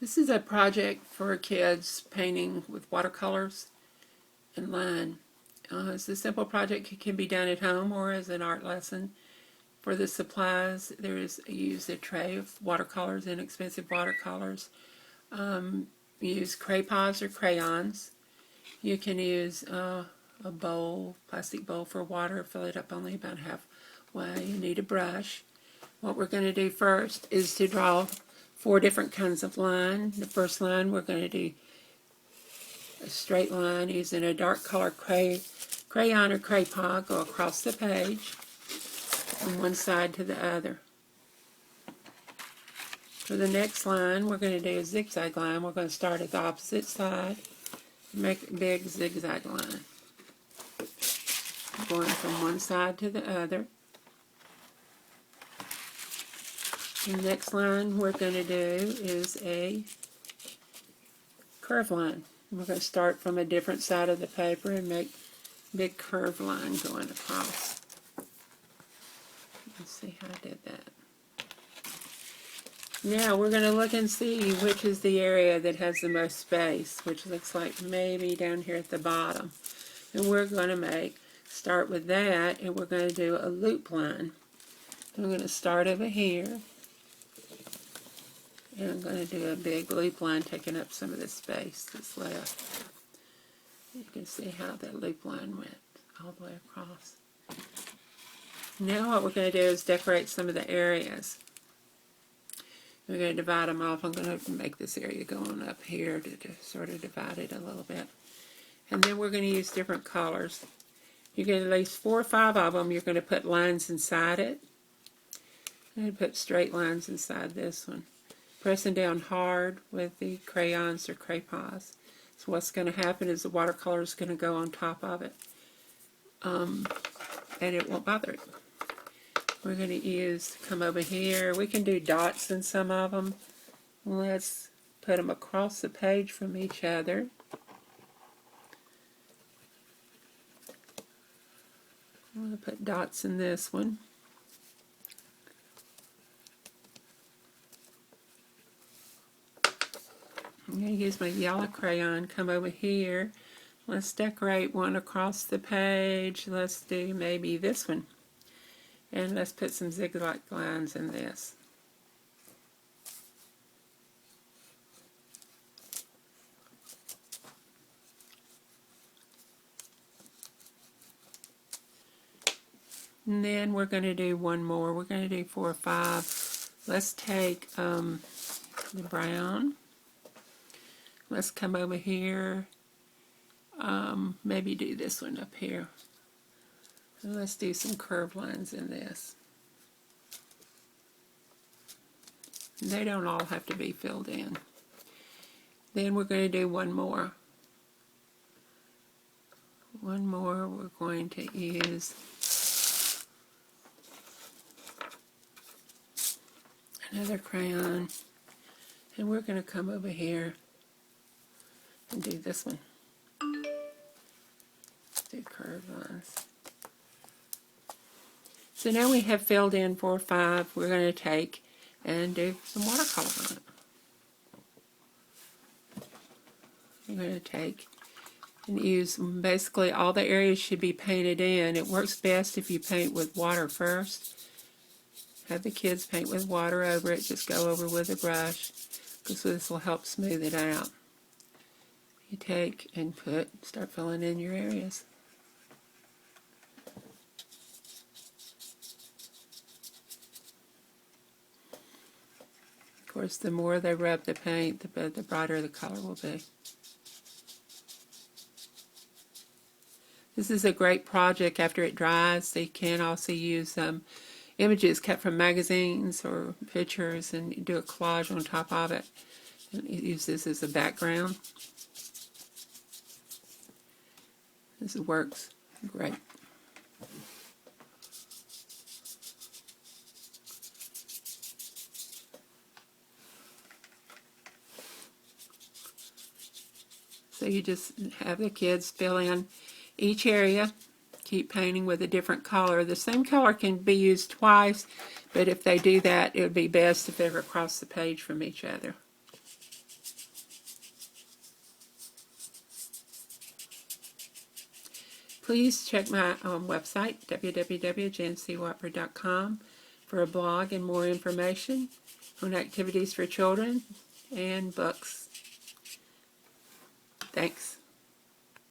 This is a project for kids painting with watercolors and line. It's a simple project. It can be done at home or as an art lesson. For the supplies, use a tray of watercolors, inexpensive watercolors. Use crayons or crayons. You can use a bowl, plastic bowl for water. Fill it up only about halfway. You need a brush. What we're going to do first is to draw 4 different kinds of line. The first line we're going to do a straight line using a dark color crayon or crayons. Go across the page from one side to the other. For the next line, we're going to do a zigzag line. We're going to start at the opposite side and make a big zigzag line. Going from one side to the other. The next line we're going to do is a curve line. We're going to start from a different side of the paper and make a big curved line going across. Let's see how I did that. Now we're going to look and see which is the area that has the most space, which looks like maybe down here at the bottom. And we're going to start with that, and we're going to do a loop line. I'm going to start over here. And I'm going to do a big loop line taking up some of the space that's left. You can see how that loop line went all the way across. Now what we're going to do is decorate some of the areas. We're going to divide them off. I'm going to make this area go on up here to sort of divide it a little bit. And then we're going to use different colors. You get at least 4 or 5 of them. You're going to put lines inside it. I'm going to put straight lines inside this one. Pressing down hard with the crayons or crayons. So what's going to happen is the watercolor is going to go on top of it. And it won't bother it. We're going to come over here. We can do dots in some of them. Let's put them across the page from each other. I'm going to put dots in this one. I'm going to use my yellow crayon, come over here. Let's decorate one across the page. Let's do maybe this one. And let's put some zigzag lines in this. And then we're going to do one more. We're going to do 4 or 5. Let's take the brown. Let's come over here. Maybe do this one up here. And let's do some curved lines in this. They don't all have to be filled in. Then we're going to do one more. One more we're going to use another crayon. And we're going to come over here and do this one. Do curved lines. So now we have filled in 4 or 5. We're going to take and do some watercolor on it. We're going to take and use basically all the areas should be painted in. It works best if you paint with water first. Have the kids paint with water over it. Just go over with a brush because this will help smooth it out. You take and start filling in your areas. Of course, the more they rub the paint, the brighter the color will be. This is a great project after it dries. So you can also use images cut from magazines or pictures and do a collage on top of it. And use this as a background. This works great. So you just have the kids fill in each area, keep painting with a different color. The same color can be used twice, but if they do that, it would be best if they were across the page from each other. Please check my website, www.jancywhopper.com, for a blog and more information on activities for children and books. Thanks.